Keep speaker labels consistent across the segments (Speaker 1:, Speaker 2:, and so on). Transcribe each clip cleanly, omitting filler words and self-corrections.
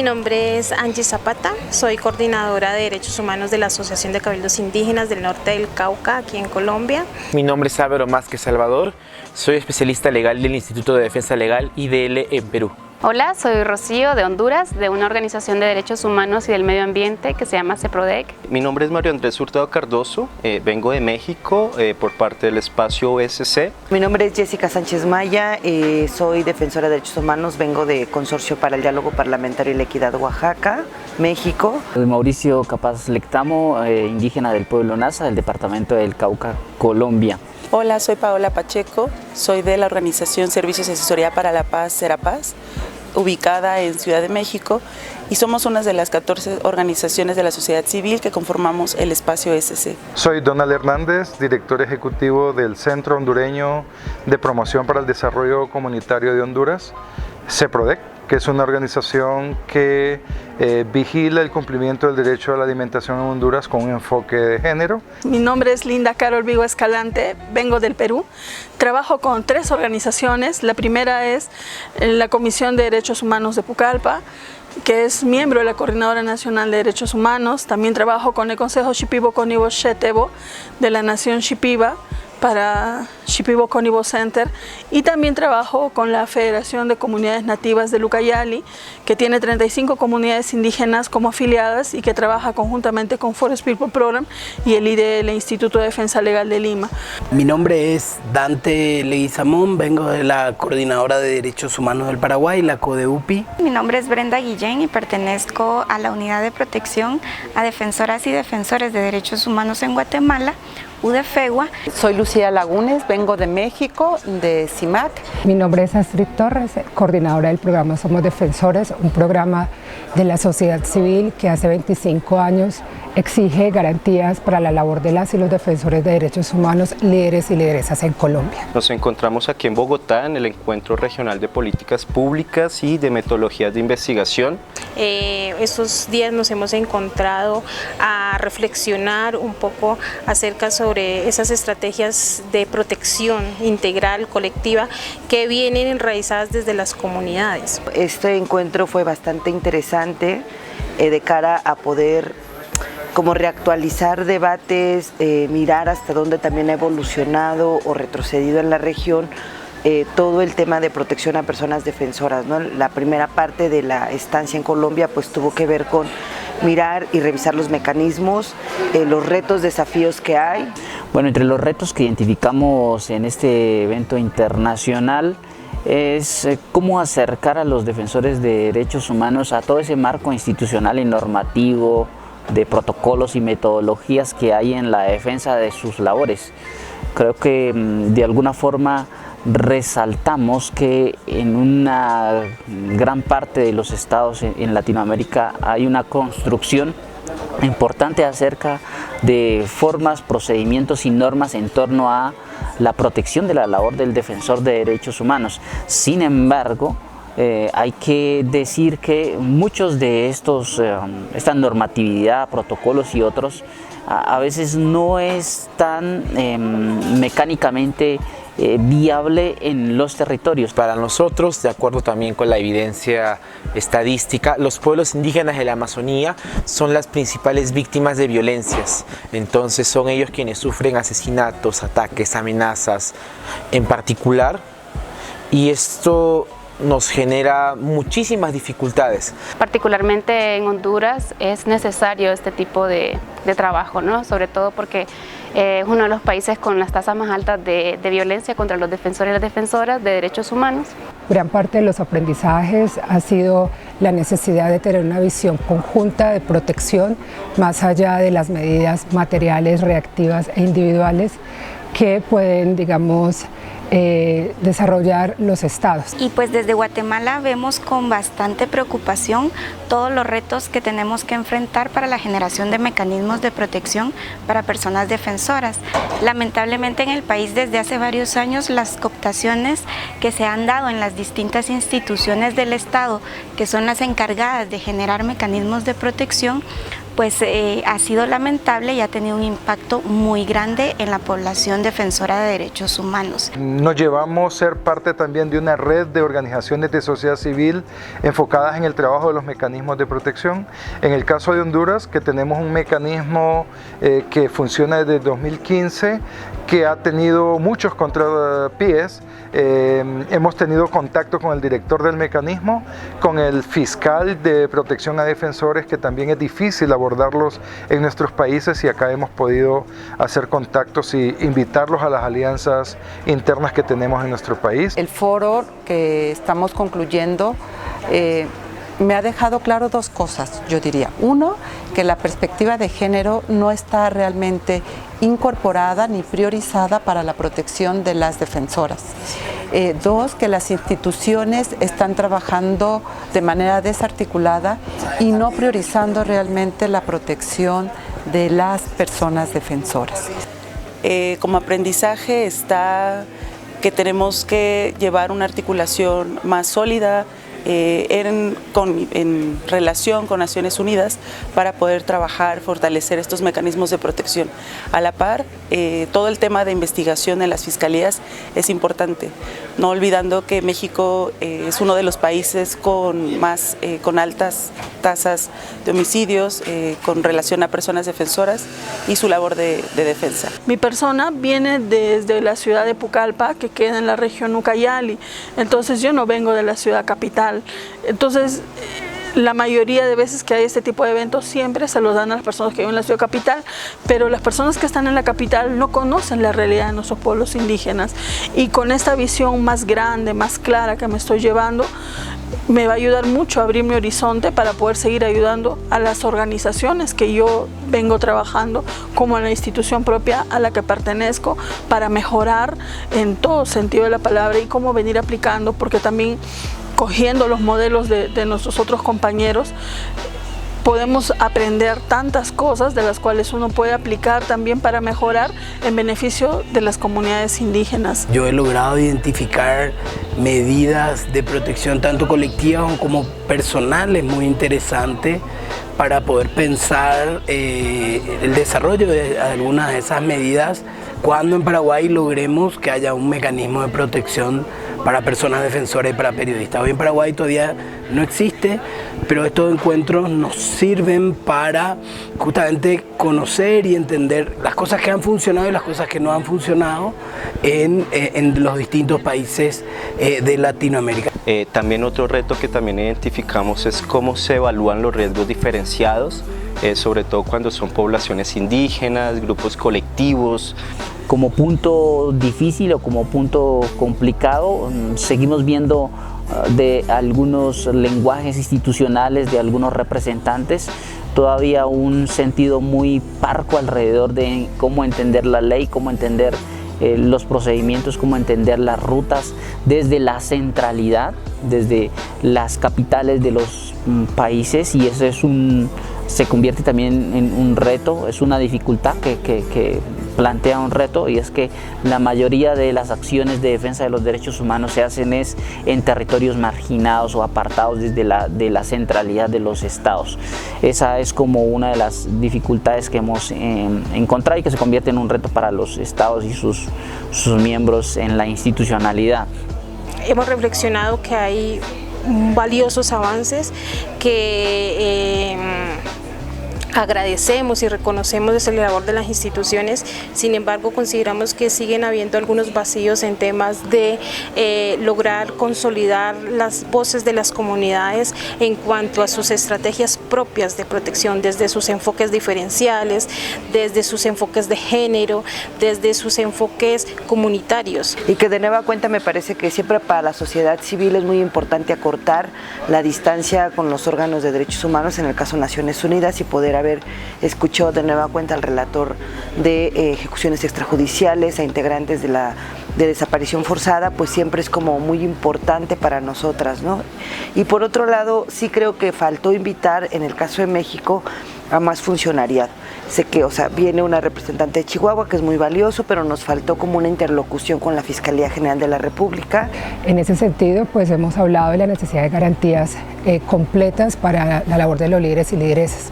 Speaker 1: nombre es Angie Zapata, soy coordinadora de Derechos Humanos de la Asociación de Cabildos Indígenas del Norte del Cauca, aquí en Colombia.
Speaker 2: Mi nombre es Álvaro Másquez Salvador, soy especialista legal del Instituto de Defensa Legal IDL en Perú.
Speaker 3: Hola, soy Rocío de Honduras, de una organización de derechos humanos y del medio ambiente que se llama CEPRODEC.
Speaker 4: Mi nombre es Mario Andrés Hurtado Cardoso, vengo de México por parte del espacio OSC.
Speaker 5: Mi nombre es Jessica Sánchez Maya, soy defensora de derechos humanos, vengo de Consorcio para el Diálogo Parlamentario y la Equidad Oaxaca, México.
Speaker 6: Soy Mauricio Capaz Lectamo, indígena del pueblo Nasa, del departamento del Cauca, Colombia.
Speaker 7: Hola, soy Paola Pacheco, soy de la organización Servicios y Asesoría para la Paz, Serapaz, ubicada en Ciudad de México, y somos una de las 14 organizaciones de la sociedad civil que conformamos el espacio SC.
Speaker 8: Soy Donald Hernández, director ejecutivo del Centro Hondureño de Promoción para el Desarrollo Comunitario de Honduras, CEPRODEC, que es una organización que vigila el cumplimiento del derecho a la alimentación en Honduras con un enfoque de género.
Speaker 9: Mi nombre es Linda Carol Vigo Escalante, vengo del Perú. Trabajo con 3 organizaciones. La primera es la Comisión de Derechos Humanos de Pucallpa, que es miembro de la Coordinadora Nacional de Derechos Humanos. También trabajo con el Consejo Shipibo Cónibo Xetebo de la Nación Shipiba, para Shipibo Cónibo Center, y también trabajo con la Federación de Comunidades Nativas de Lucayali, que tiene 35 comunidades indígenas como afiliadas y que trabaja conjuntamente con Forest People Program y el IDL, el Instituto de Defensa Legal de Lima.
Speaker 10: Mi nombre es Dante Leguizamón, vengo de la Coordinadora de Derechos Humanos del Paraguay, la CODEUPI.
Speaker 11: Mi nombre es Brenda Guillén y pertenezco a la Unidad de Protección a Defensoras y Defensores de Derechos Humanos en Guatemala, UDEFEGUA.
Speaker 12: Soy Lucía Lagunes, vengo de México, de CIMAC.
Speaker 13: Mi nombre es Astrid Torres, coordinadora del programa Somos Defensores, un programa de la sociedad civil que hace 25 años exige garantías para la labor de las y los defensores de derechos humanos, líderes y lideresas en Colombia.
Speaker 4: Nos encontramos aquí en Bogotá en el Encuentro Regional de Políticas Públicas y de Metodologías de Investigación.
Speaker 1: Estos días nos hemos encontrado a reflexionar un poco acerca sobre esas estrategias de protección integral, colectiva, que vienen enraizadas desde las comunidades.
Speaker 5: Este encuentro fue bastante interesante de cara a poder como reactualizar debates, mirar hasta dónde también ha evolucionado o retrocedido en la región todo el tema de protección a personas defensoras, ¿no? La primera parte de la estancia en Colombia pues tuvo que ver con mirar y revisar los mecanismos, los retos, desafíos que hay.
Speaker 6: Bueno, entre los retos que identificamos en este evento internacional es cómo acercar a los defensores de derechos humanos a todo ese marco institucional y normativo de protocolos y metodologías que hay en la defensa de sus labores. Creo que de alguna forma resaltamos que en una gran parte de los estados en Latinoamérica hay una construcción importante acerca de formas, procedimientos y normas en torno a la protección de la labor del defensor de derechos humanos. Sin embargo, hay que decir que muchos de esta normatividad, protocolos y otros, a veces no es tan mecánicamente viable en los territorios.
Speaker 2: Para nosotros, de acuerdo también con la evidencia estadística, los pueblos indígenas de la Amazonía son las principales víctimas de violencias. Entonces son ellos quienes sufren asesinatos, ataques, amenazas en particular, y esto nos genera muchísimas dificultades.
Speaker 3: Particularmente en Honduras es necesario este tipo de trabajo, ¿no? Sobre todo porque es uno de los países con las tasas más altas de violencia contra los defensores y las defensoras de derechos humanos.
Speaker 13: Gran parte de los aprendizajes ha sido la necesidad de tener una visión conjunta de protección más allá de las medidas materiales, reactivas e individuales que pueden, digamos, desarrollar los estados.
Speaker 11: Y pues desde Guatemala vemos con bastante preocupación todos los retos que tenemos que enfrentar para la generación de mecanismos de protección para personas defensoras. Lamentablemente en el país desde hace varios años las cooptaciones que se han dado en las distintas instituciones del Estado, que son las encargadas de generar mecanismos de protección, pues ha sido lamentable y ha tenido un impacto muy grande en la población defensora de derechos humanos.
Speaker 8: Nos llevamos a ser parte también de una red de organizaciones de sociedad civil enfocadas en el trabajo de los mecanismos de protección. En el caso de Honduras, que tenemos un mecanismo que funciona desde 2015, que ha tenido muchos contrapiés. Hemos tenido contacto con el director del mecanismo, con el fiscal de protección a defensores, que también es difícil abordarlos en nuestros países, y acá hemos podido hacer contactos y invitarlos a las alianzas internas que tenemos en nuestro país.
Speaker 12: El foro que estamos concluyendo me ha dejado claro dos cosas, yo diría. Uno, que la perspectiva de género no está realmente incorporada ni priorizada para la protección de las defensoras. Dos, que las instituciones están trabajando de manera desarticulada y no priorizando realmente la protección de las personas defensoras.
Speaker 7: Como aprendizaje está que tenemos que llevar una articulación más sólida en relación con Naciones Unidas para poder trabajar, fortalecer estos mecanismos de protección. A la par, todo el tema de investigación en las fiscalías es importante, no olvidando que México es uno de los países con altas tasas de homicidios con relación a personas defensoras y su labor de defensa.
Speaker 9: Mi persona viene desde la ciudad de Pucallpa, que queda en la región Ucayali, entonces yo no vengo de la ciudad capital. Entonces, la mayoría de veces que hay este tipo de eventos siempre se los dan a las personas que viven en la ciudad capital, pero las personas que están en la capital no conocen la realidad de nuestros pueblos indígenas, y con esta visión más grande, más clara que me estoy llevando, me va a ayudar mucho a abrir mi horizonte para poder seguir ayudando a las organizaciones que yo vengo trabajando, como a la institución propia a la que pertenezco, para mejorar en todo sentido de la palabra y cómo venir aplicando, porque también cogiendo los modelos de nuestros otros compañeros, podemos aprender tantas cosas de las cuales uno puede aplicar también para mejorar en beneficio de las comunidades indígenas.
Speaker 10: Yo he logrado identificar medidas de protección tanto colectivas como personales muy interesantes para poder pensar el desarrollo de algunas de esas medidas cuando en Paraguay logremos que haya un mecanismo de protección para personas defensoras y para periodistas. Hoy en Paraguay todavía no existe, pero estos encuentros nos sirven para justamente conocer y entender las cosas que han funcionado y las cosas que no han funcionado en los distintos países de Latinoamérica.
Speaker 4: También otro reto que también identificamos es cómo se evalúan los riesgos diferenciados, sobre todo cuando son poblaciones indígenas, grupos colectivos.
Speaker 6: Como punto difícil o como punto complicado, seguimos viendo de algunos lenguajes institucionales de algunos representantes todavía un sentido muy parco alrededor de cómo entender la ley, cómo entender los procedimientos, cómo entender las rutas desde la centralidad, desde las capitales de los países, y eso se convierte también en un reto, es una dificultad que plantea un reto, y es que la mayoría de las acciones de defensa de los derechos humanos se hacen en territorios marginados o apartados de la centralidad de los estados. Esa es como una de las dificultades que hemos encontrado y que se convierte en un reto para los estados y sus miembros en la institucionalidad.
Speaker 1: Hemos reflexionado que hay valiosos avances que agradecemos y reconocemos desde la labor de las instituciones. Sin embargo, consideramos que siguen habiendo algunos vacíos en temas de lograr consolidar las voces de las comunidades en cuanto a sus estrategias propias de protección, desde sus enfoques diferenciales, desde sus enfoques de género, desde sus enfoques comunitarios.
Speaker 5: Y que de nueva cuenta me parece que siempre para la sociedad civil es muy importante acortar la distancia con los órganos de derechos humanos, en el caso Naciones Unidas, y poder haber escuchado de nueva cuenta al relator de ejecuciones extrajudiciales, a integrantes de desaparición forzada, pues siempre es como muy importante para nosotras, ¿no? Y por otro lado, sí creo que faltó invitar, en el caso de México, a más funcionariado. Sé que, viene una representante de Chihuahua, que es muy valioso, pero nos faltó como una interlocución con la Fiscalía General de la República.
Speaker 13: En ese sentido, pues hemos hablado de la necesidad de garantías completas para la labor de los líderes y lideresas.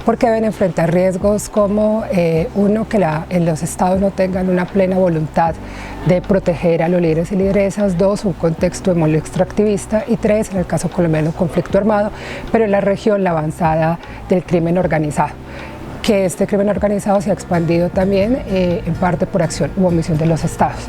Speaker 13: porque deben enfrentar riesgos como uno, que los estados no tengan una plena voluntad de proteger a los líderes y lideresas; dos, un contexto de modelo extractivista; y tres, en el caso colombiano, conflicto armado, pero en la región la avanzada del crimen organizado, que este crimen organizado se ha expandido también en parte por acción u omisión de los estados.